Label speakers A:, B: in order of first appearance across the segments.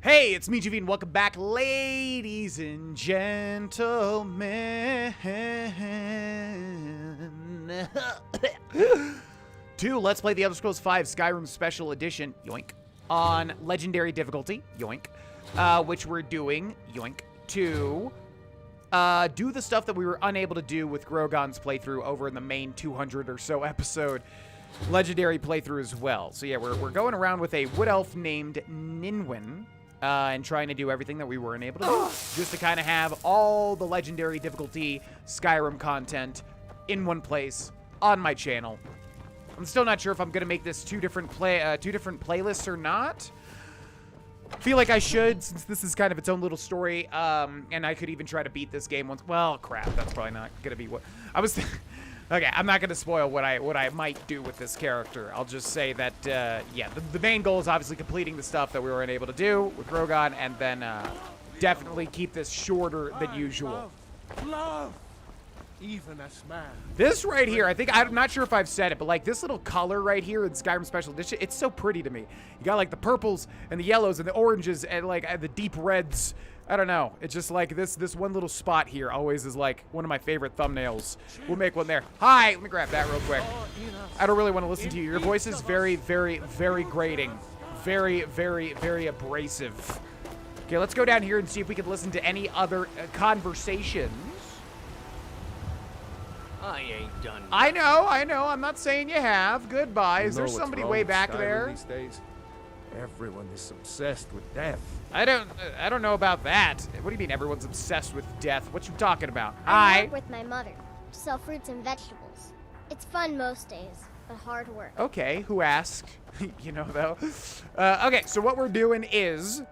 A: Hey, it's me, JV, and welcome back, ladies and gentlemen, to Let's Play The Elder Scrolls V Skyrim Special Edition, yoink, on Legendary difficulty, yoink, which we're doing, yoink, to do the stuff that we were unable to do with Grogan's playthrough over in the main 200 or so episode Legendary playthrough as well. So yeah, we're going around with a wood elf named Nynwen, and trying to do everything that we weren't able to do, just to kind of have all the Legendary difficulty Skyrim content in one place on my channel. I'm still not sure if I'm gonna make this two different playlists or not. Feel like I should, since this is kind of its own little story, and I could even try to beat this game once. Well, crap, that's probably not gonna be what I was. Okay, I'm not gonna spoil what I might do with this character. I'll just say that, yeah, the main goal is obviously completing the stuff that we weren't able to do with Grogan, and then definitely keep this shorter than usual.
B: Love. Even a man.
A: This right here, I'm not sure if I've said it, but like this little color right here in Skyrim Special Edition, it's so pretty to me. You got like the purples and the yellows and the oranges and like the deep reds. I don't know. It's just like this one little spot here always is like one of my favorite thumbnails. We'll make one there. Hi, let me grab that real quick. I don't really want to listen to you. Your voice is very, very, very grating. Very, very, very abrasive. Okay, let's go down here and see if we can listen to any other conversations.
C: I ain't done.
A: I know. I'm not saying you have. Goodbye. Is there
B: You know what's
A: somebody
B: wrong
A: way
B: with
A: back
B: Skyrim
A: there?
B: These days? Everyone is obsessed with death.
A: I don't know about that. What do you mean everyone's obsessed with death? What you talking about?
D: I
A: Hi.
D: work with my mother to sell fruits and vegetables. It's fun most days, but hard work.
A: Okay, who asked? You know, though. Okay, so what we're doing is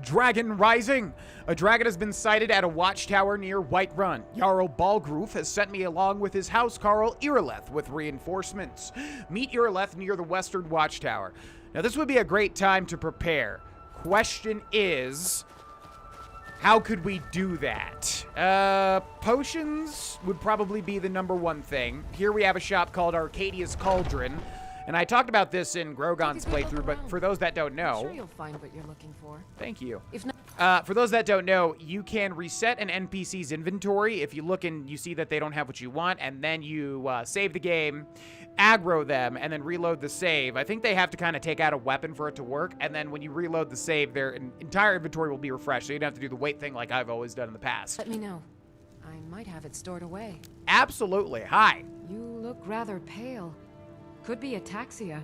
A: Dragon Rising. A dragon has been sighted at a watchtower near Whiterun. Jarl Balgroof has sent me along with his housecarl Irileth with reinforcements. Meet Irileth near the western watchtower. Now, this would be a great time to prepare. Question is, how could we do that? Potions would probably be the #1 thing. Here we have a shop called Arcadia's Cauldron. And I talked about this in Grogan's playthrough, but for those that don't know...
E: I'm sure you'll find what you're looking for.
A: Thank you.
E: If not,
A: for those that don't know, you can reset an NPC's inventory if you look and you see that they don't have what you want, and then you save the game, aggro them, and then reload the save. I think they have to kind of take out a weapon for it to work, and then when you reload the save, their entire inventory will be refreshed, so you don't have to do the wait thing like I've always done in the past.
E: let me know. I might have it stored away.
A: Absolutely. Hi.
E: You look rather pale. Could be ataxia.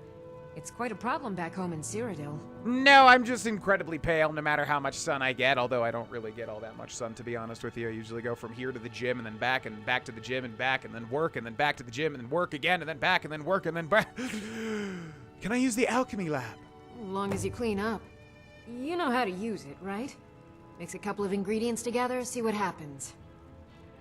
E: It's quite a problem back home in Cyrodiil.
A: No, I'm just incredibly pale no matter how much sun I get, although I don't really get all that much sun, to be honest with you. I usually go from here to the gym and then back to the gym and back and then work and then back to the gym and then work again and then back and then work and then back. Can I use the Alchemy lab?
E: As long as you clean up. You know how to use it, right? Mix a couple of ingredients together, see what happens.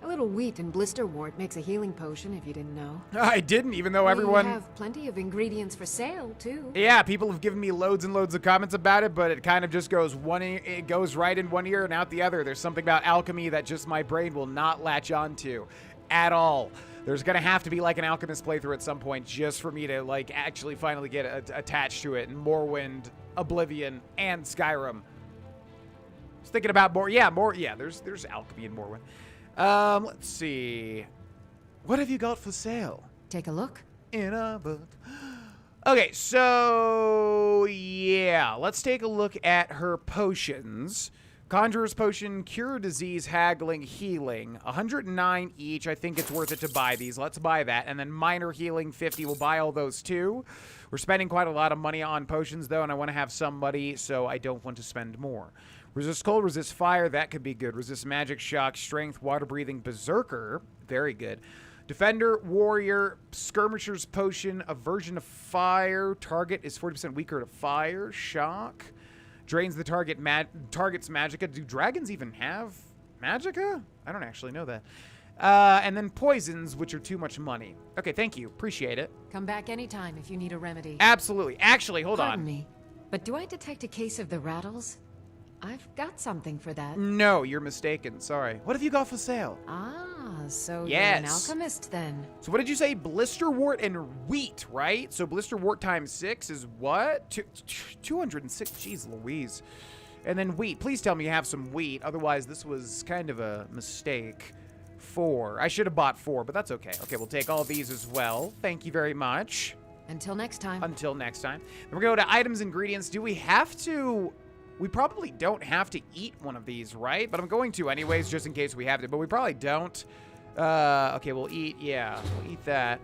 E: A little wheat and blisterwort makes a healing potion, if you didn't know.
A: I didn't, even though everyone...
E: We have plenty of ingredients for sale, too.
A: Yeah, people have given me loads and loads of comments about it, but it kind of just goes it goes right in one ear and out the other. There's something about alchemy that just my brain will not latch onto at all. There's gonna have to be like an alchemist playthrough at some point just for me to like actually finally get attached to it in Morrowind, Oblivion, and Skyrim. I was thinking about more. Yeah, there's alchemy in Morrowind. Let's see. What have you got for sale?
E: Take a look.
A: In a book. Okay, so yeah, let's take a look at her potions. Conjurer's Potion, Cure Disease, Haggling, Healing. 109 each. I think it's worth it to buy these. Let's buy that. And then Minor Healing, 50. We'll buy all those too. We're spending quite a lot of money on potions, though, and I want to have some money, so I don't want to spend more. Resist Cold, Resist Fire. That could be good. Resist Magic, Shock, Strength, Water Breathing, Berserker. Very good. Defender, Warrior, Skirmisher's Potion, Aversion to Fire. Target is 40% weaker to fire. Shock. Drains the target's magicka. Do dragons even have magicka? I don't actually know that. And then poisons, which are too much money. Okay, thank you. Appreciate it.
E: Come back anytime if you need a remedy.
A: Absolutely. Actually, hold
E: Pardon
A: on.
E: me, but do I detect a case of the rattles? I've got something for that.
A: No, you're mistaken. Sorry. What have you got for sale?
E: Ah, so
A: Yes.
E: you're an alchemist then.
A: So what did you say? Blisterwort and wheat, right? So blisterwort times 6 is what? 206. Jeez Louise. And then wheat. Please tell me you have some wheat. Otherwise, this was kind of a mistake. 4. I should have bought 4, but that's okay. Okay, we'll take all these as well. Thank you very much.
E: Until next time.
A: Until next time. Then we're going to go to items, ingredients. Do we have to... We probably don't have to eat one of these, right? But I'm going to anyways, just in case we have to. But we probably don't. Okay, we'll eat. Yeah, we'll eat that.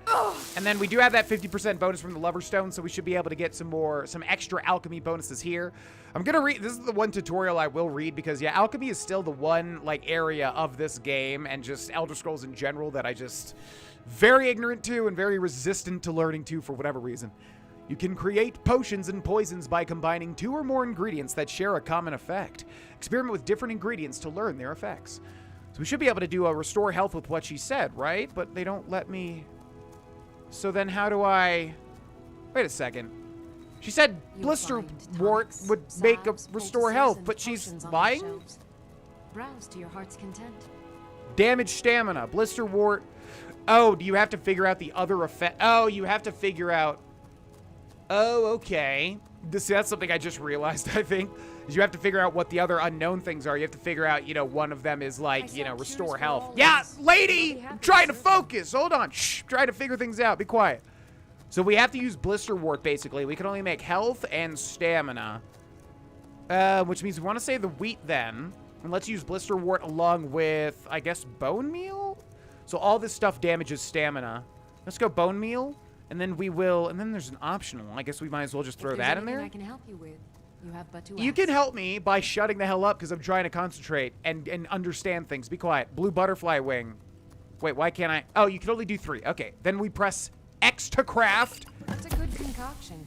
A: And then we do have that 50% bonus from the Lover Stone, so we should be able to get some extra alchemy bonuses here. I'm gonna read. This is the one tutorial I will read because yeah, alchemy is still the one like area of this game and just Elder Scrolls in general that I just very ignorant to and very resistant to learning to for whatever reason. You can create potions and poisons by combining 2 or more ingredients that share a common effect. Experiment with different ingredients to learn their effects. So we should be able to do a restore health with what she said, right? But they don't let me... So then how do I... Wait a second. She said blister wart would make a restore health, but she's lying?
E: Browse to your heart's content. Damage
A: stamina, blister wart. Oh, do you have to figure out the other effect? Oh, you have to figure out... Oh, okay. That's something I just realized, I think. Is you have to figure out what the other unknown things are. You have to figure out, you know, one of them is like, you know, restore health. Yeah, lady! I'm trying to focus. Hold on. Shh. Trying to figure things out. Be quiet. So we have to use blister wart, basically. We can only make health and stamina. Which means we want to save the wheat then. And let's use blister wart along with, I guess, bone meal? So all this stuff damages stamina. Let's go bone meal. And then we will, and then there's an optional. I guess we might as well just throw that in there.
E: I can help you with. You have but to
A: You can help me by shutting the hell up because I'm trying to concentrate and understand things. Be quiet. Blue butterfly wing. Wait, why can't I? Oh, you can only do 3. Okay, then we press X to craft.
E: That's a good concoction.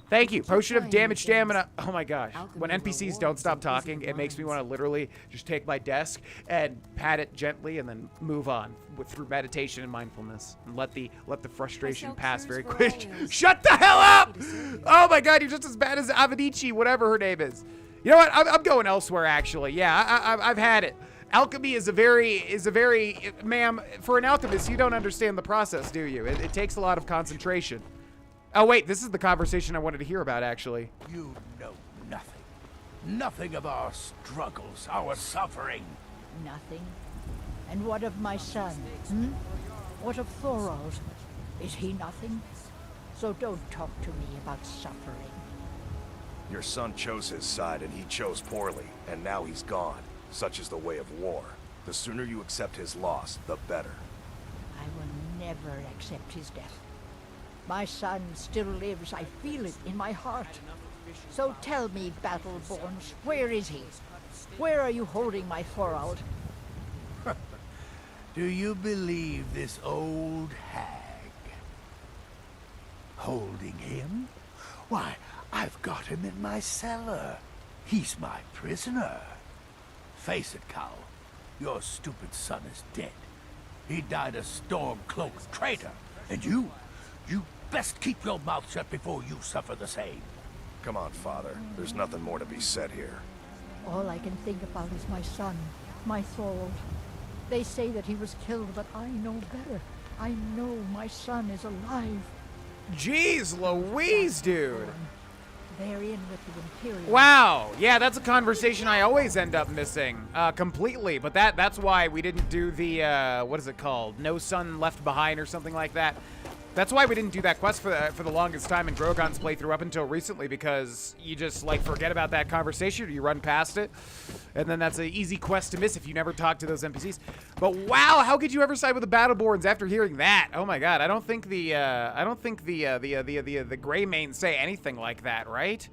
A: Thank you. Potion of damage stamina. Oh my gosh. When NPCs don't stop talking, it makes me want to literally just take my desk and pat it gently and then move on through meditation and mindfulness and let the frustration pass very quick. Shut the hell up! Oh my god, you're just as bad as Avadici, whatever her name is. You know what? I'm going elsewhere actually. Yeah, I've had it. Alchemy is a very, ma'am, for an alchemist, you don't understand the process, do you? It takes a lot of concentration. Oh, wait, this is the conversation I wanted to hear about, actually.
C: You know nothing. Nothing of our struggles, our suffering.
F: Nothing? And what of my son, hmm? What of Thorald? Is he nothing? So don't talk to me about suffering.
G: Your son chose his side, and he chose poorly, and now he's gone. Such is the way of war. The sooner you accept his loss, the better.
F: I will never accept his death. My son still lives. I feel it in my heart. So tell me, Battleborns, where is he? Where are you holding my Thorald?
C: Do you believe this old hag? Holding him? Why, I've got him in my cellar. He's my prisoner. Face it, Cow. Your stupid son is dead. He died a storm-cloaked traitor. And you best keep your mouth shut before you suffer the same.
G: Come on, Father. There's nothing more to be said here.
F: All I can think about is my son, my Thorald. They say that he was killed, but I know better. I know my son is alive.
A: Jeez Louise, dude.
F: They're in with the Imperial.
A: Wow. Yeah, that's a conversation I always end up missing completely. But that's why we didn't do the, what is it called? No Son Left Behind or something like that. That's why we didn't do that quest for the longest time in Drogon's playthrough up until recently, because you just, like, forget about that conversation or you run past it. And then that's an easy quest to miss if you never talk to those NPCs. But wow, how could you ever side with the Battleborns after hearing that? Oh my god, I don't think the Grey Mains say anything like that, right?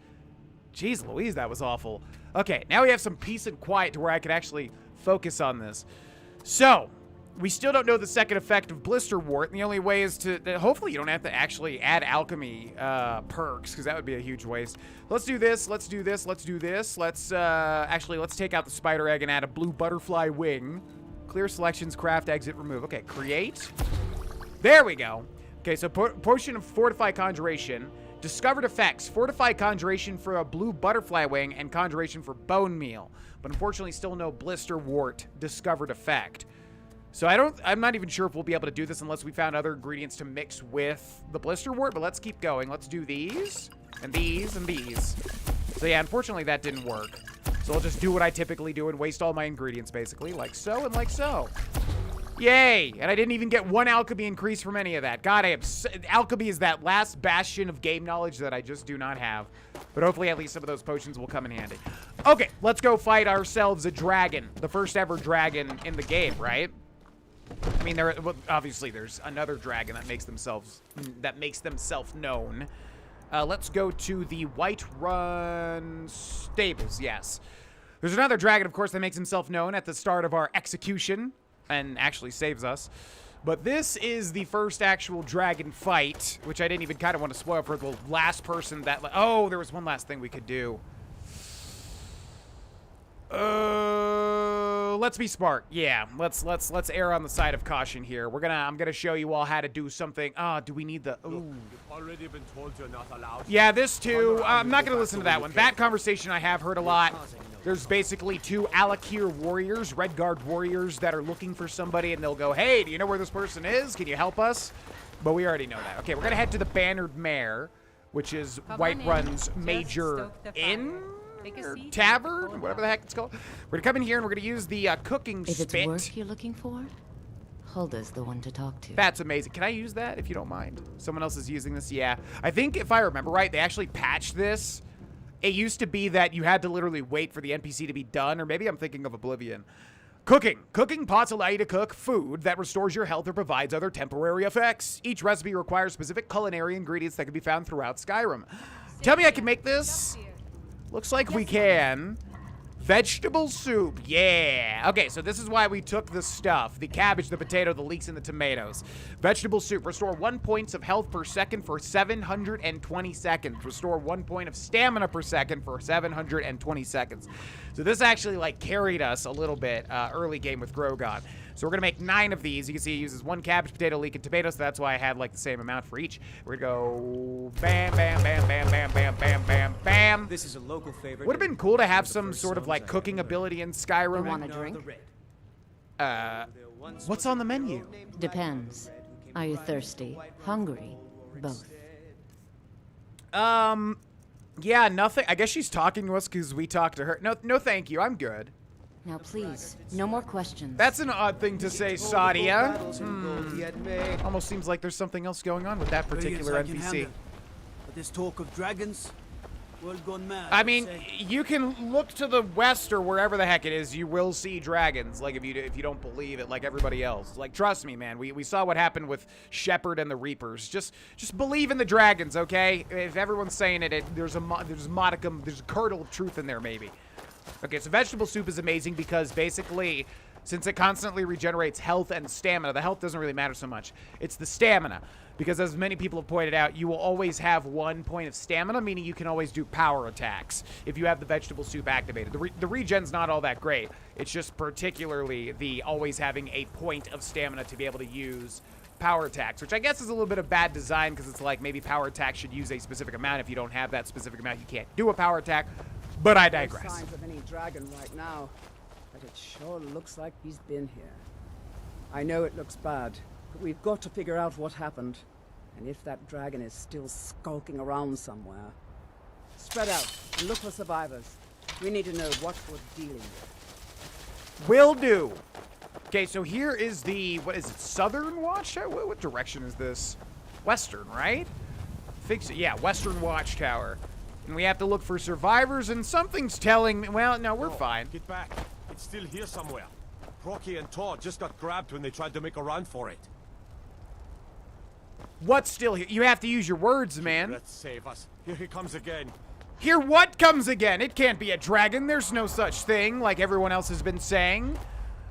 A: Jeez Louise, that was awful. Okay, now we have some peace and quiet to where I can actually focus on this. So, we still don't know the second effect of Blister Wart, and the only way is to... Hopefully you don't have to actually add alchemy perks, because that would be a huge waste. Let's do this, let's do this, let's do this. Actually, let's take out the spider egg and add a blue butterfly wing. Clear selections, craft, exit, remove. Okay, create. There we go. Okay, so potion of Fortify Conjuration. Discovered effects. Fortify Conjuration for a blue butterfly wing and Conjuration for bone meal. But unfortunately, still no Blister Wart discovered effect. So I'm not even sure if we'll be able to do this unless we found other ingredients to mix with the Blister Wart, but let's keep going. Let's do these, and these, and these. So yeah, unfortunately that didn't work. So I'll just do what I typically do and waste all my ingredients, basically, like so and like so. Yay! And I didn't even get one alchemy increase from any of that. God, alchemy is that last bastion of game knowledge that I just do not have. But hopefully at least some of those potions will come in handy. Okay, let's go fight ourselves a dragon. The first ever dragon in the game, right? I mean, obviously there's another dragon that makes themselves known. Let's go to the Whiterun stables. Yes, there's another dragon, of course, that makes himself known at the start of our execution and actually saves us. But this is the first actual dragon fight, which I didn't even kind of want to spoil for the last person that. Oh, there was one last thing we could do. Let's be smart. Yeah, let's err on the side of caution here. I'm gonna show you all how to do something. Do we need the? Ooh.
B: Already been told you're not allowed.
A: Yeah, this too. I'm not gonna listen to that one. That conversation I have heard a lot. There's basically 2 Alakir warriors, Red Guard warriors, that are looking for somebody, and they'll go, "Hey, do you know where this person is? Can you help us?" But we already know that. Okay, we're gonna head to the Bannered Mare, which is Whiterun's major inn. Or tavern, whatever the heck it's called. We're gonna come in here and we're gonna use the cooking spit.
H: If it's work you're looking for, Hulda's the one to talk to.
A: That's amazing. Can I use that if you don't mind? Someone else is using this? Yeah. I think if I remember right, they actually patched this. It used to be that you had to literally wait for the NPC to be done, or maybe I'm thinking of Oblivion. Cooking. Cooking pots allow you to cook food that restores your health or provides other temporary effects. Each recipe requires specific culinary ingredients that can be found throughout Skyrim. Tell me I can make this? Looks like we can. Vegetable soup, yeah. Okay, so this is why we took the stuff. The cabbage, the potato, the leeks, and the tomatoes. Vegetable soup. Restore 1 point of health per second for 720 seconds. Restore 1 point of stamina per second for 720 seconds. So this actually, like, carried us a little bit early game with Grohlvana. So we're going to make 9 of these. You can see it uses 1 cabbage, potato, leek, and tomato, so that's why I had, like, the same amount for each. We're going to go bam, bam, bam, bam, bam, bam, bam, bam, bam.
I: This is a local favorite.
A: Would have been cool to have some sort of, like, cooking ability in Skyrim.
H: You want a drink?
A: What's on the menu?
H: Depends. Are you thirsty? Hungry? Both.
A: Yeah, nothing. I guess she's talking to us because we talked to her. No, thank you. I'm good.
H: Now please, no more questions.
A: That's an odd thing to say, Sadia. Almost seems like there's something else going on with that particular NPC.
I: But this talk of dragons, world gone mad.
A: I mean, you can look to the west or wherever the heck it is. You will see dragons. Like if you don't believe it, like everybody else. Like trust me, man. We saw what happened with Shepherd and the Reapers. Just believe in the dragons, okay? If everyone's saying it, there's a modicum, there's a kernel of truth in there, maybe. Okay, so vegetable soup is amazing because basically, since it constantly regenerates health and stamina, the health doesn't really matter so much. It's the stamina. Because as many people have pointed out, you will always have 1 point of stamina, meaning you can always do power attacks if you have the vegetable soup activated. The regen's not all that great. It's just particularly the always having a point of stamina to be able to use power attacks, which I guess is a little bit of bad design because it's like maybe power attacks should use a specific amount. If you don't have that specific amount, you can't do a power attack. But I digress.
J: No signs of any dragon right now, but it sure looks like he's been here. I know it looks bad, but we've got to figure out what happened. And if that dragon is still skulking around somewhere. Spread out and look for survivors. We need to know what we're dealing with.
A: Will do. Okay, so here is the, what is it, Southern Watchtower? What direction is this? Western, right? I think so. Yeah, Western Watchtower. And we have to look for survivors, and something's telling me, well, no, we're fine.
B: Get back. It's still here somewhere. Rocky and Todd just got grabbed when they tried to make a run for it.
A: What's still here? You have to use your words, man.
B: Let's save us. Here he comes again.
A: Here what comes again? It can't be a dragon. There's no such thing, like everyone else has been saying.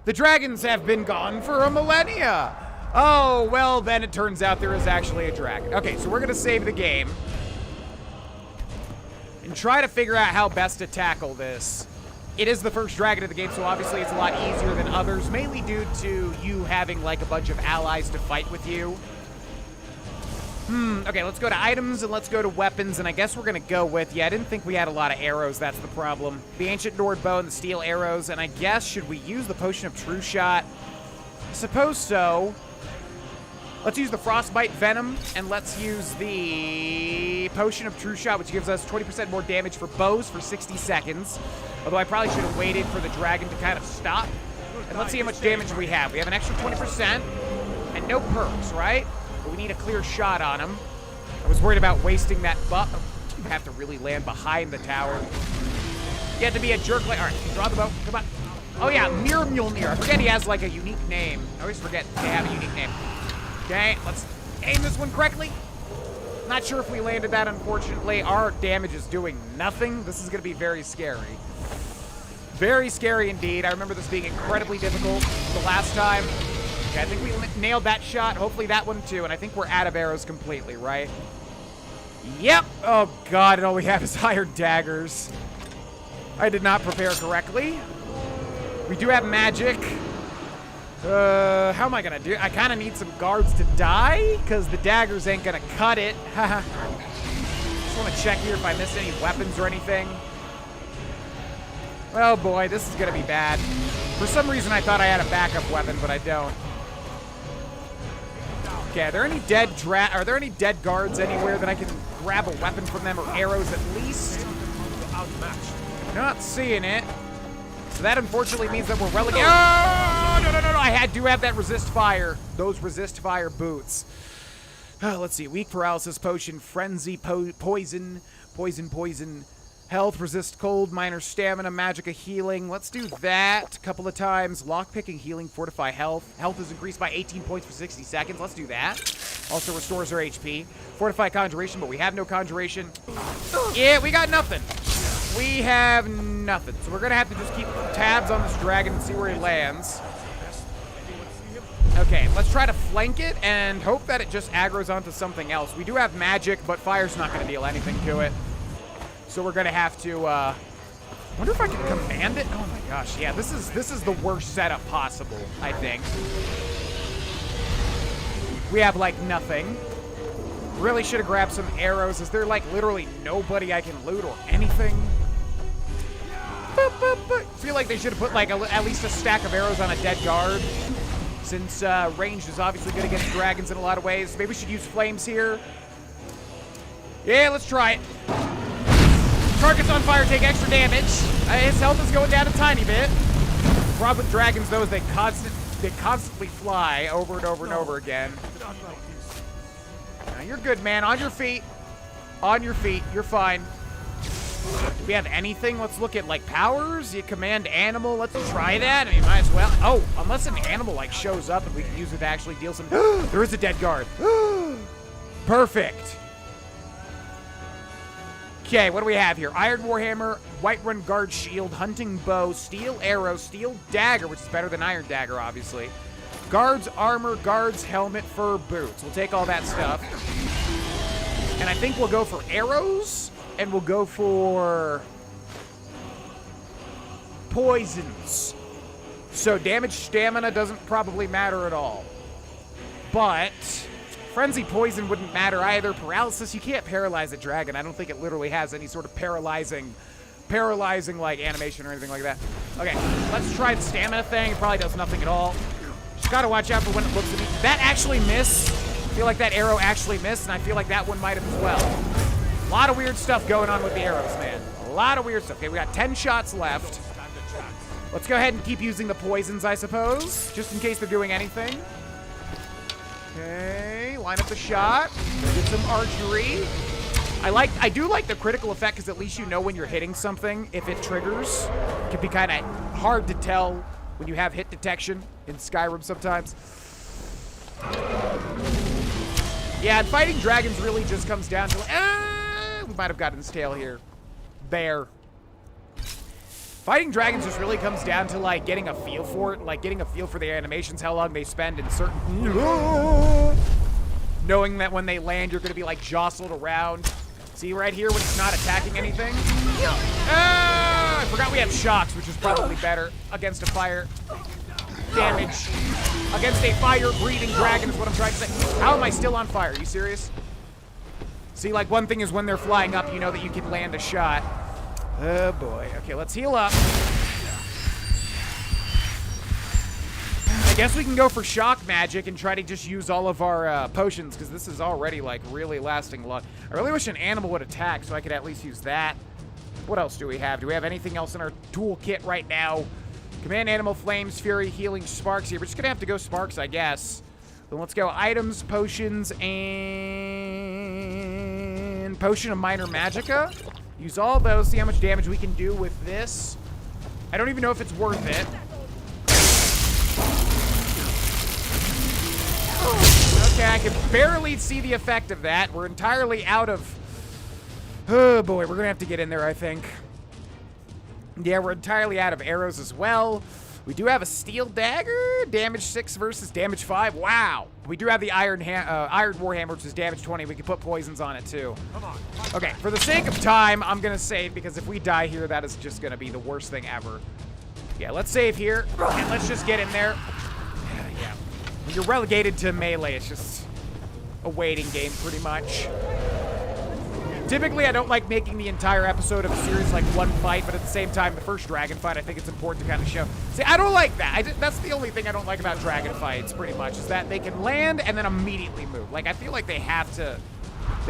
A: The dragons have been gone for a millennia. Oh, well, then it turns out there is actually a dragon. Okay, so we're going to save the game and try to figure out how best to tackle this. It is the first dragon of the game, so obviously it's a lot easier than others, mainly due to you having like a bunch of allies to fight with you. Okay, let's go to items and let's go to weapons, and I guess we're going to go with, yeah, I didn't think we had a lot of arrows, that's the problem. The Ancient Nord Bow and the Steel Arrows, and I guess, should we use the Potion of True Shot? I suppose so. Let's use the Frostbite Venom, and let's use the Potion of True Shot, which gives us 20% more damage for bows for 60 seconds. Although I probably should have waited for the dragon to kind of stop. And let's see how much damage we have. We have an extra 20%, and no perks, right? But we need a clear shot on him. I was worried about wasting that buff. You have to really land behind the tower. You have to be a jerk like... All right, draw the bow. Come on. Oh, yeah, Mule. I forget he has, like, a unique name. I always forget they have a unique name. Okay, let's aim this one correctly. Not sure if we landed that, unfortunately. Our damage is doing nothing. This is going to be very scary. Very scary indeed. I remember this being incredibly difficult the last time. Okay, I think we nailed that shot. Hopefully that one too. And I think we're out of arrows completely, right? Yep. Oh, God. And all we have is iron daggers. I did not prepare correctly. We do have magic. How am I gonna do? I kind of need some guards to die, because the daggers ain't gonna cut it. Just want to check here if I missed any weapons or anything. Oh boy, this is gonna be bad. For some reason, I thought I had a backup weapon, but I don't. Okay, are there any dead guards anywhere that I can grab a weapon from them, or arrows at least? Not seeing it. So that unfortunately means that we're relegated. Oh, no. I do have that resist fire. Those resist fire boots. Let's see. Weak paralysis potion, frenzy, poison, health, resist cold, minor stamina, magicka healing. Let's do that a couple of times. Lockpicking, healing, fortify health. Health is increased by 18 points for 60 seconds. Let's do that. Also restores our HP. Fortify conjuration, but we have no conjuration. Yeah, we got nothing. We have nothing. So we're going to have to just keep tabs on this dragon and see where he lands. Okay, let's try to flank it and hope that it just aggroes onto something else. We do have magic, but fire's not going to deal anything to it. So we're going to have to, I wonder if I can command it? Oh my gosh, yeah, this is the worst setup possible, I think. We have, like, nothing. Really should have grabbed some arrows. Is there, like, literally nobody I can loot or anything? I feel like they should have put, like, at least a stack of arrows on a dead guard. Since ranged is obviously good against dragons in a lot of ways. Maybe we should use flames here. Yeah, let's try it. Targets on fire take extra damage. His health is going down a tiny bit. The problem with dragons, though, is they constantly fly over and over and over again. Now, you're good, man. On your feet. On your feet. You're fine. Do we have anything? Let's look at, like, powers. You command animal. Let's try that. I mean, might as well. Oh, unless an animal, like, shows up and we can use it to actually deal some... There is a dead guard. Perfect. Okay, what do we have here? Iron Warhammer, Whiterun Guard Shield, Hunting Bow, Steel Arrow, Steel Dagger, which is better than Iron Dagger, obviously. Guard's Armor, Guard's Helmet, Fur Boots. We'll take all that stuff. And I think we'll go for arrows, and we'll go for poisons. So damage stamina doesn't probably matter at all. But... Frenzy Poison wouldn't matter either. Paralysis, you can't paralyze a dragon. I don't think it literally has any sort of paralyzing like animation or anything like that. Okay, let's try the stamina thing. It probably does nothing at all. Just gotta watch out for when it looks at me. That actually missed. I feel like that arrow actually missed, and I feel like that one might have as well. A lot of weird stuff going on with the arrows, man. A lot of weird stuff. Okay, we got 10 shots left. Let's go ahead and keep using the poisons, I suppose, just in case they're doing anything. Okay, line up the shot. Get some archery. I do like the critical effect because at least you know when you're hitting something if it triggers. It can be kind of hard to tell when you have hit detection in Skyrim sometimes. Yeah, and fighting dragons really just comes down to we might have gotten his tail here. Bear. Fighting dragons just really comes down to, like, getting a feel for it, like, getting a feel for the animations, how long they spend in certain... Knowing that when they land, you're going to be, like, jostled around. See right here when it's not attacking anything? I forgot we have shocks, which is probably better against a fire damage. Against a fire-breathing dragon is what I'm trying to say. How am I still on fire? Are you serious? See, like, one thing is when they're flying up, you know that you can land a shot. Oh boy. Okay, let's heal up. guess we can go for shock magic and try to just use all of our potions, because this is already, like, really lasting a lot. I really wish an animal would attack so I could at least use that. What else do we have? Do we have anything else in our toolkit right now? Command animal, flames, fury, healing, sparks here. We're just going to have to go sparks, I guess. Then let's go items, potions, and potion of minor magicka. Use all those, see how much damage we can do with this. I don't even know if it's worth it. Okay, I can barely see the effect of that. We're entirely out of... Oh boy, we're gonna have to get in there, I think. Yeah, we're entirely out of arrows as well. We do have a steel dagger, damage 6 versus damage 5. Wow. We do have the iron warhammer, which is damage 20. We can put poisons on it too. Okay, for the sake of time, I'm gonna save, because if we die here, that is just gonna be the worst thing ever. Yeah, let's save here, and let's just get in there. Yeah. When you're relegated to melee, it's just a waiting game, pretty much. Typically, I don't like making the entire episode of a series like one fight, but at the same time, the first dragon fight, I think it's important to kind of show. See, I don't like that. That's the only thing I don't like about dragon fights, pretty much, is that they can land and then immediately move. Like, I feel like they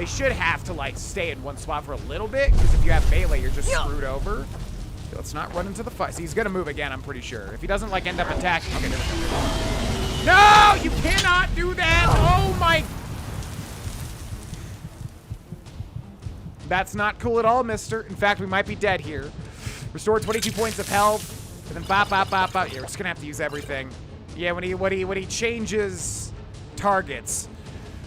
A: should have to, like, stay in one spot for a little bit, because if you have melee, you're just screwed over. Okay, let's not run into the fight. See, he's gonna move again, I'm pretty sure. If he doesn't, like, end up attacking. Okay, there we go. No! You cannot do that! Oh, my... That's not cool at all, mister. In fact, we might be dead here. Restore 22 points of health. And then bop, bop, bop, bop. Yeah, we're just gonna have to use everything. Yeah, when he changes targets.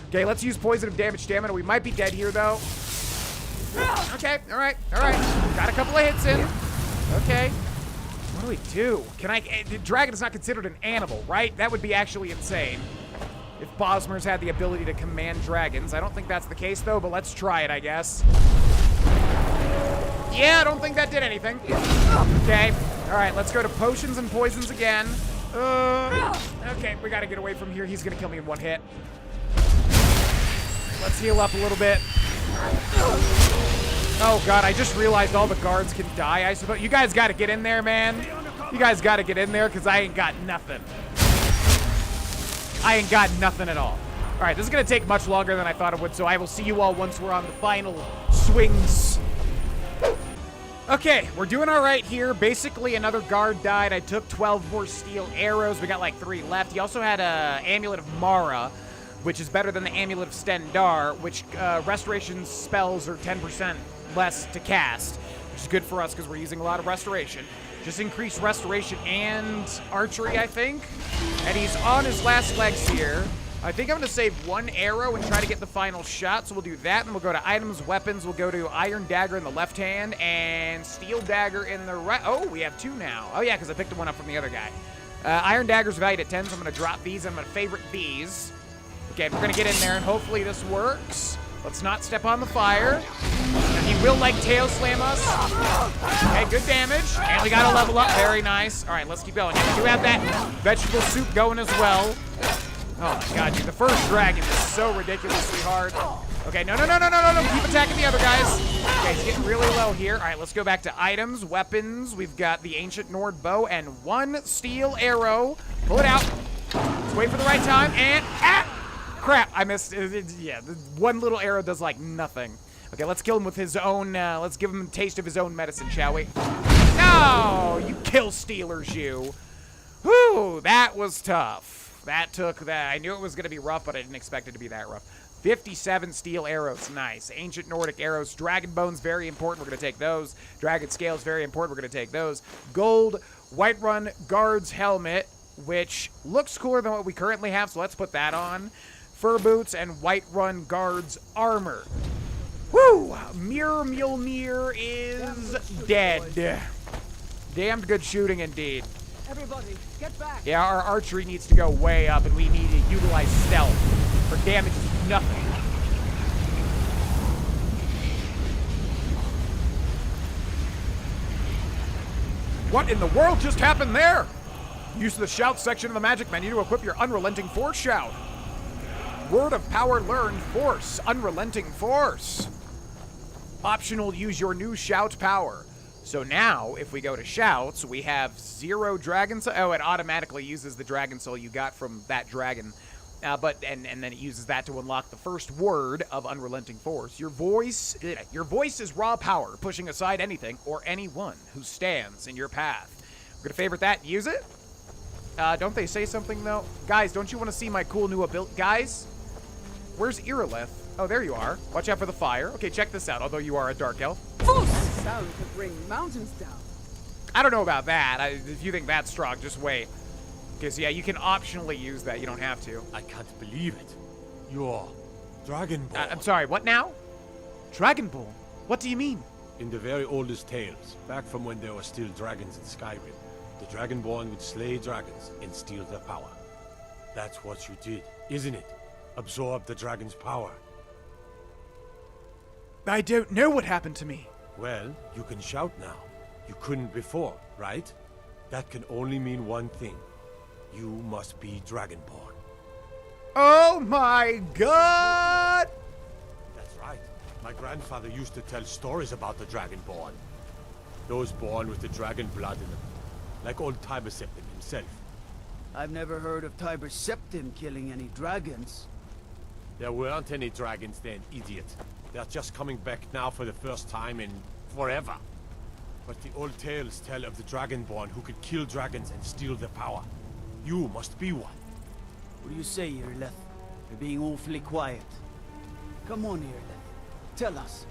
A: Okay, let's use poison of damage stamina. We might be dead here, though. Okay, all right. Got a couple of hits in. Okay. What do we do? The dragon is not considered an animal, right? That would be actually insane. If Bosmer's had the ability to command dragons. I don't think that's the case, though, but let's try it, I guess. Yeah, I don't think that did anything. Okay. All right, let's go to potions and poisons again. Okay, we got to get away from here. He's going to kill me in one hit. Let's heal up a little bit. Oh, God, I just realized all the guards can die, I suppose. You guys got to get in there, man. You guys got to get in there, because I ain't got nothing. I ain't got nothing at all. All right, this is going to take much longer than I thought it would, so I will see you all once we're on the final swings. Okay, we're doing all right here. Basically, another guard died. I took 12 more steel arrows. We got like 3 left. He also had an Amulet of Mara, which is better than the Amulet of Stendar, which restoration spells are 10% less to cast, which is good for us because we're using a lot of restoration. Just increased restoration and archery, I think. And he's on his last legs here. I think I'm going to save 1 arrow and try to get the final shot. So we'll do that, and we'll go to items, weapons. We'll go to iron dagger in the left hand and steel dagger in the right. Oh, we have 2 now. Oh, yeah, because I picked one up from the other guy. Iron dagger's valued at 10, so I'm going to drop these. I'm going to favorite these. Okay, we're going to get in there, and hopefully this works. Let's not step on the fire. He will, like, tail slam us. Okay, good damage. And we got to level up. Very nice. All right, let's keep going. We do have that vegetable soup going as well. Oh, my God, dude. The first dragon is so ridiculously hard. Okay, no. Keep attacking the other guys. Okay, he's getting really low here. All right, let's go back to items, weapons. We've got the Ancient Nord bow and 1 steel arrow. Pull it out. Let's wait for the right time. And, crap, I missed. Yeah, the 1 little arrow does, like, nothing. Okay, let's kill him with his own, let's give him a taste of his own medicine, shall we? No! You kill stealers, you. Whew, that was tough. That took that. I knew it was going to be rough, but I didn't expect it to be that rough. 57 steel arrows, nice. Ancient Nordic arrows. Dragon bones, very important. We're going to take those. Dragon scales, very important. We're going to take those. Gold Whiterun guard's helmet, which looks cooler than what we currently have, so let's put that on. Fur boots and Whiterun guard's armor. Woo! Mule is dead. Damned good shooting indeed.
I: Everybody, get back.
A: Yeah, our archery needs to go way up, and we need to utilize stealth for damage is nothing. What in the world just happened there? Use the shout section of the magic menu to equip your unrelenting force shout. Word of power learned, force, unrelenting force. Optional, use your new shout power. So now, if we go to shouts, we have 0 dragon soul. Oh, it automatically uses the dragon soul you got from that dragon. And then it uses that to unlock the first word of Unrelenting Force. Your voice is raw power, pushing aside anything or anyone who stands in your path. We're gonna favorite that and use it. Don't they say something though? Guys, don't you want to see my cool new ability? Guys, where's Irilith? Oh, there you are. Watch out for the fire. Okay, check this out, although you are a dark elf.
J: Sound could bring mountains down.
A: I don't know about that. If you think that's strong, just wait. Okay, so yeah, you can optionally use that. You don't have to.
B: I can't believe it. You're Dragonborn.
A: I'm sorry, what now? Dragonborn? What do you mean?
B: In the very oldest tales, back from when there were still dragons in Skyrim, the Dragonborn would slay dragons and steal their power. That's what you did, isn't it? Absorb the dragon's power.
A: I don't know what happened to me.
B: Well, you can shout now. You couldn't before, right? That can only mean one thing. You must be Dragonborn.
A: Oh my god!
B: That's right. My grandfather used to tell stories about the Dragonborn. Those born with the dragon blood in them. Like old Tiber Septim himself.
I: I've never heard of Tiber Septim killing any dragons.
B: There weren't any dragons then, idiot. They're just coming back now for the first time in forever. But the old tales tell of the Dragonborn who could kill dragons and steal their power. You must be one.
I: What do you say, Irilith? You're being awfully quiet. Come on, Irilith. Tell us,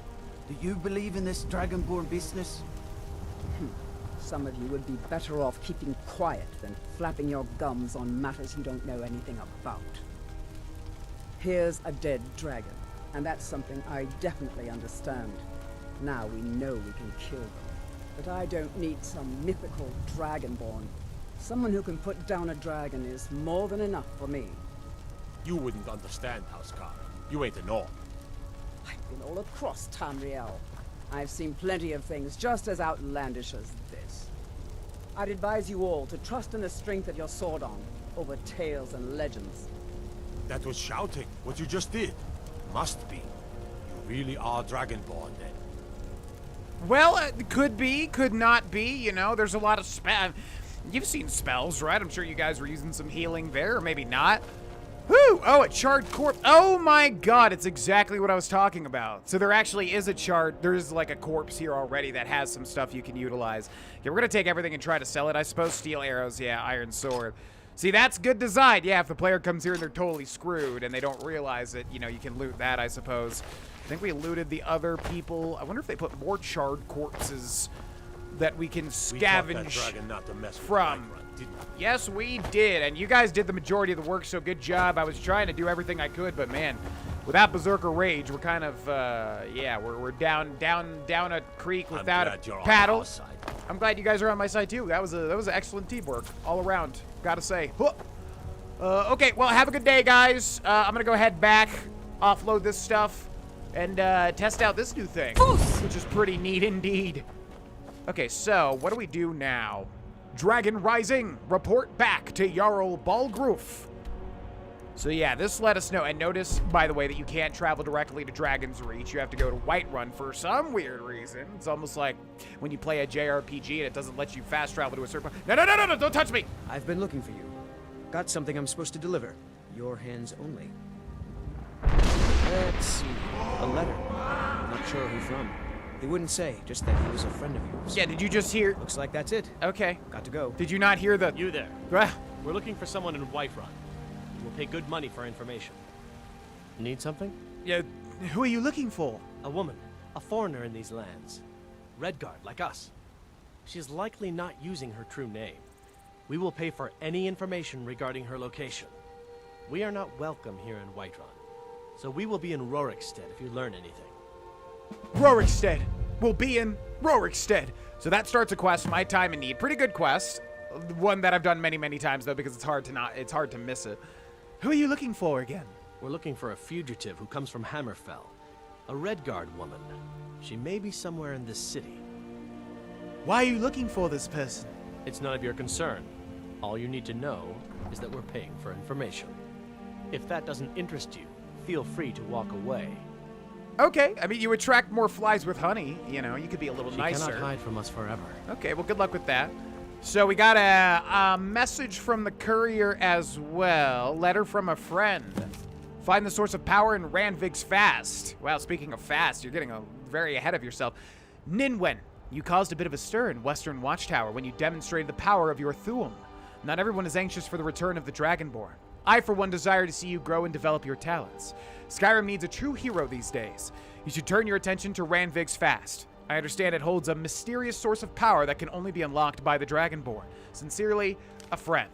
I: do you believe in this Dragonborn business?
J: Some of you would be better off keeping quiet than flapping your gums on matters you don't know anything about. Here's a dead dragon, and that's something I definitely understand. Now we know we can kill them. But I don't need some mythical Dragonborn. Someone who can put down a dragon is more than enough for me.
B: You wouldn't understand, Housecar. You ain't a North.
J: I've been all across Tamriel. I've seen plenty of things just as outlandish as this. I'd advise you all to trust in the strength of your sword arm over tales and legends.
B: That was shouting, what you just did. Must be. You really are Dragonborn, then.
A: Well, it could be, could not be, you know, there's a lot of You've seen spells, right? I'm sure you guys were using some healing there, or maybe not. Whoo! Oh, a Charred Corpse. Oh my god, it's exactly what I was talking about. So there actually is there's like a corpse here already that has some stuff you can utilize. Yeah, we're gonna take everything and try to sell it, I suppose. Steel arrows, yeah, iron sword. See, that's good design. Yeah, if the player comes here and they're totally screwed and they don't realize it, you know, you can loot that, I suppose. I think we looted the other people. I wonder if they put more Charred Corpses that we can scavenge from. Yes, we did, and you guys did the majority of the work, so good job. I was trying to do everything I could, but man, without Berserker Rage, we're kind of, yeah, we're down a creek without a paddle. I'm glad you guys are on my side too. That was excellent teamwork all around, gotta say. Okay, well, have a good day, guys. I'm gonna go head back, offload this stuff, and test out this new thing, which is pretty neat indeed. Okay, so what do we do now? Dragon Rising, report back to Jarl Balgruf. So yeah, this let us know. And notice, by the way, that you can't travel directly to Dragon's Reach. You have to go to Whiterun for some weird reason. It's almost like when you play a JRPG and it doesn't let you fast travel to a certain point. No, don't touch me!
K: I've been looking for you. Got something I'm supposed to deliver. Your hands only. Let's see. A letter. Not sure who from. He wouldn't say, just that he was a friend of yours.
A: Yeah, did you just hear?
K: Looks like that's it.
A: Okay.
K: Got to go.
A: Did you not hear the...
L: You there. We're looking for someone in Whiterun. We'll pay good money for information. Need something?
A: Yeah, who are you looking for?
L: A woman. A foreigner in these lands. Redguard, like us. She's likely not using her true name. We will pay for any information regarding her location. We are not welcome here in Whiterun. So we will be in Rorikstead if you learn anything.
A: Rorikstead. We'll be in Rorikstead. So that starts a quest, My Time in Need. Pretty good quest. One that I've done many, many times though, because it's hard to miss it. Who are you looking for again?
L: We're looking for a fugitive who comes from Hammerfell. A Redguard woman. She may be somewhere in this city.
A: Why are you looking for this person?
L: It's none of your concern. All you need to know is that we're paying for information. If that doesn't interest you, feel free to walk away.
A: Okay, I mean, you attract more flies with honey. You know, you could be a little
L: She
A: nicer.
L: cannot hide from us forever.
A: Okay, well, good luck with that. So we got a message from the courier as well. Letter from a friend. Find the source of power in Randvig's fast. Wow, speaking of fast, you're getting very ahead of yourself. Nynwen, you caused a bit of a stir in Western Watchtower when you demonstrated the power of your Thuum. Not everyone is anxious for the return of the Dragonborn. I, for one, desire to see you grow and develop your talents. Skyrim needs a true hero these days. You should turn your attention to Randvig's fast. I understand it holds a mysterious source of power that can only be unlocked by the Dragonborn. Sincerely, a friend.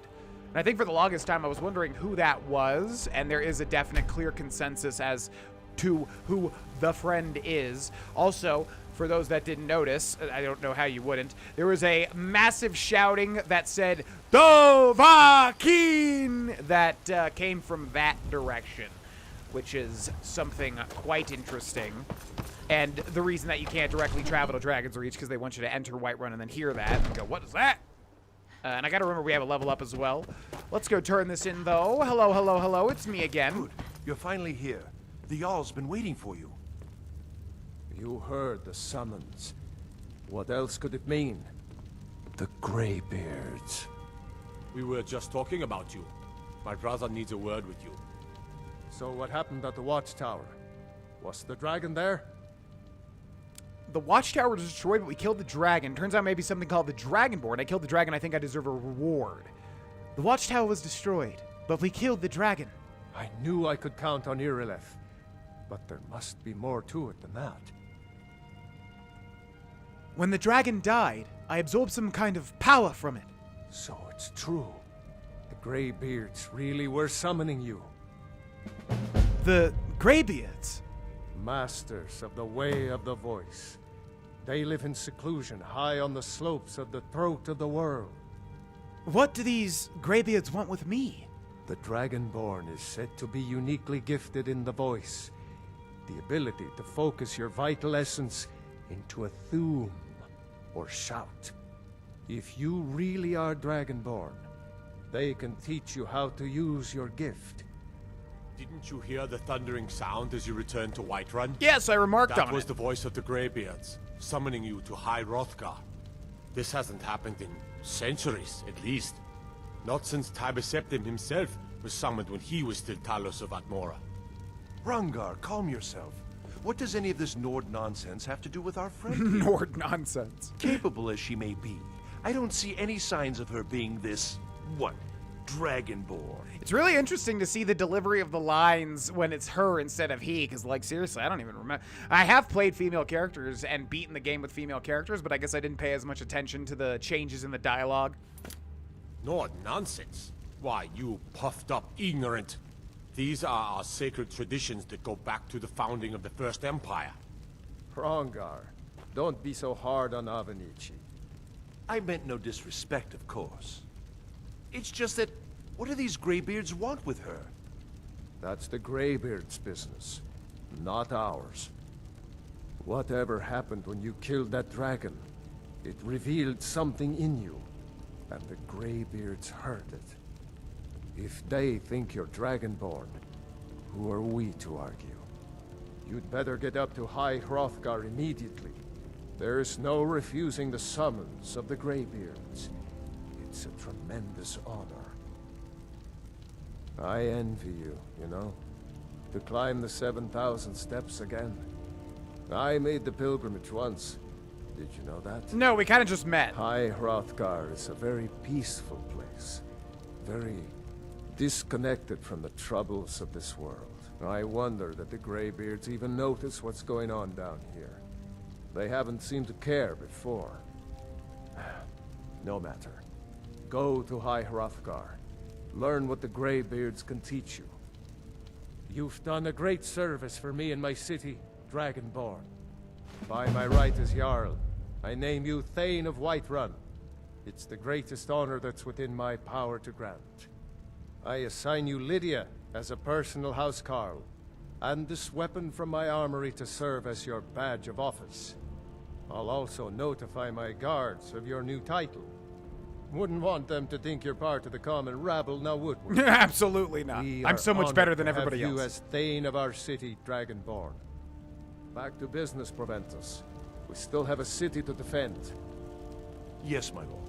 A: And I think for the longest time I was wondering who that was, and there is a definite clear consensus as to who the friend is. Also, for those that didn't notice, I don't know how you wouldn't, there was a massive shouting that said, Dovahkiin, that came from that direction, which is something quite interesting. And the reason that you can't directly travel to Dragon's Reach because they want you to enter Whiterun and then hear that and go, what is that? And I gotta remember we have a level up as well. Let's go turn this in, though. Hello, hello, hello. It's me again.
G: Good. You're finally here. The Jarl's been waiting for you.
M: You heard the summons. What else could it mean? The Greybeards.
B: We were just talking about you. My brother needs a word with you.
M: So what happened at the Watchtower? Was the dragon there?
A: The Watchtower was destroyed, but we killed the dragon. Turns out maybe something called the Dragonborn. I killed the dragon. I think I deserve a reward. The Watchtower was destroyed, but we killed the dragon.
M: I knew I could count on Irileth, but there must be more to it than that.
A: When the dragon died, I absorbed some kind of power from it.
M: So it's true. The Greybeards really were summoning you.
A: The Greybeards?
M: Masters of the Way of the Voice. They live in seclusion high on the slopes of the throat of the world.
A: What do these Greybeards want with me?
M: The Dragonborn is said to be uniquely gifted in the voice. The ability to focus your vital essence into a Thuum, or shout. If you really are Dragonborn, they can teach you how to use your gift.
B: Didn't you hear the thundering sound as you returned to Whiterun?
A: Yes, I remarked on it.
B: That was the voice of the Greybeards, summoning you to High Hrothgar. This hasn't happened in centuries, at least. Not since Tibeseptim himself was summoned when he was still Talos of Atmora.
G: Rungar, calm yourself. What does any of this Nord nonsense have to do with our friend?
A: Nord nonsense.
G: Capable as she may be, I don't see any signs of her being this, what, Dragonborn.
A: It's really interesting to see the delivery of the lines when it's her instead of he, because, like, seriously, I don't even remember. I have played female characters and beaten the game with female characters, but I guess I didn't pay as much attention to the changes in the dialogue.
B: Nord nonsense? Why, you puffed up ignorant. These are our sacred traditions that go back to the founding of the First Empire.
M: Hrongar, don't be so hard on Avenichi.
G: I meant no disrespect, of course. It's just that, what do these Greybeards want with her?
M: That's the Greybeards' business, not ours. Whatever happened when you killed that dragon, it revealed something in you, and the Greybeards heard it. If they think you're Dragonborn, who are we to argue? You'd better get up to High Hrothgar immediately. There's no refusing the summons of the Greybeards. It's a tremendous honor. I envy you, you know, to climb the 7,000 steps again. I made the pilgrimage once. Did you know that?
A: No, we kind of just met.
M: High Hrothgar is a very peaceful place. Very disconnected from the troubles of this world. I wonder that the Greybeards even notice what's going on down here. They haven't seemed to care before. No matter. Go to High Hrothgar. Learn what the Greybeards can teach you. You've done a great service for me and my city, Dragonborn. By my right as Jarl, I name you Thane of Whiterun. It's the greatest honor that's within my power to grant. I assign you Lydia as a personal housecarl, and this weapon from my armory to serve as your badge of office. I'll also notify my guards of your new title. Wouldn't want them to think you're part of the common rabble, now would we?
A: Absolutely not. I'm so much better than everybody else.
M: You as Thane of our city, Dragonborn. Back to business, Proventus. We still have a city to defend.
G: Yes, my lord.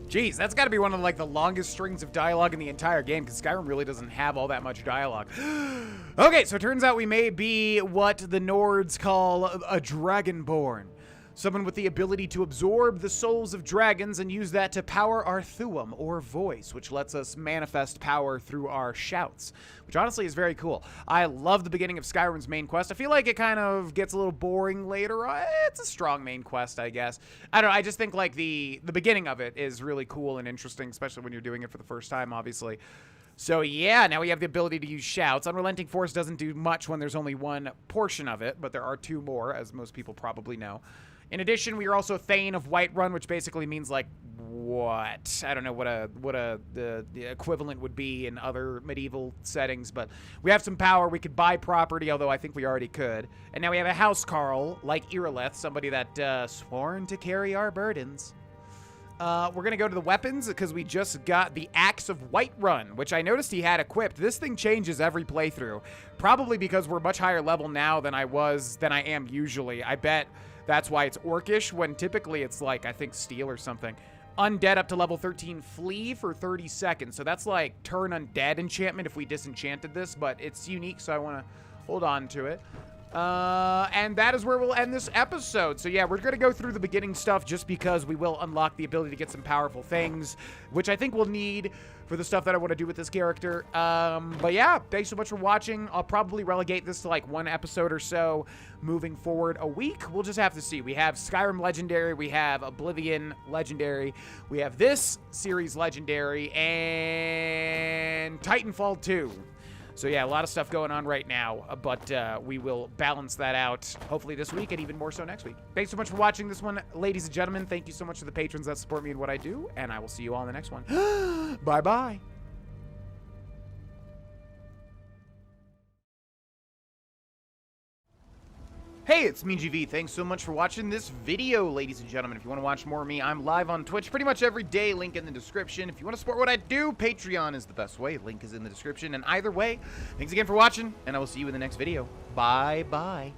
A: Jeez, that's got to be one of like the longest strings of dialogue in the entire game, because Skyrim really doesn't have all that much dialogue. Okay, so it turns out we may be what the Nords call a Dragonborn. Someone with the ability to absorb the souls of dragons and use that to power our Thuum, or voice, which lets us manifest power through our shouts, which honestly is very cool. I love the beginning of Skyrim's main quest. I feel like it kind of gets a little boring later on. It's a strong main quest, I guess. I don't know, I just think like the beginning of it is really cool and interesting, especially when you're doing it for the first time, obviously. So yeah, now we have the ability to use shouts. Unrelenting Force doesn't do much when there's only one portion of it, but there are two more, as most people probably know. In addition, we are also Thane of Whiterun, which basically means like what? I don't know what the equivalent would be in other medieval settings, but we have some power. We could buy property, although I think we already could. And now we have a housecarl like Irileth, somebody that sworn to carry our burdens. We're gonna go to the weapons because we just got the Axe of Whiterun, which I noticed he had equipped. This thing changes every playthrough, probably because we're much higher level now than I am usually. I bet that's why it's orcish, when typically it's like, I think, steel or something. Undead up to level 13, flee for 30 seconds. So that's like turn undead enchantment if we disenchanted this, but it's unique, so I want to hold on to it. And that is where we'll end this episode. So yeah, we're going to go through the beginning stuff just because we will unlock the ability to get some powerful things, which I think we'll need for the stuff that I want to do with this character. But yeah, thanks so much for watching. I'll probably relegate this to like one episode or so moving forward a week. We'll just have to see. We have Skyrim Legendary, we have Oblivion Legendary, we have this series Legendary, and Titanfall 2. So yeah, a lot of stuff going on right now, but we will balance that out hopefully this week and even more so next week. Thanks so much for watching this one, ladies and gentlemen. Thank you so much to the patrons that support me in what I do, and I will see you all in the next one. Bye-bye. Hey, it's me, GV. Thanks so much for watching this video, ladies and gentlemen. If you want to watch more of me, I'm live on Twitch pretty much every day. Link in the description. If you want to support what I do, Patreon is the best way. Link is in the description. And either way, thanks again for watching, and I will see you in the next video. Bye-bye.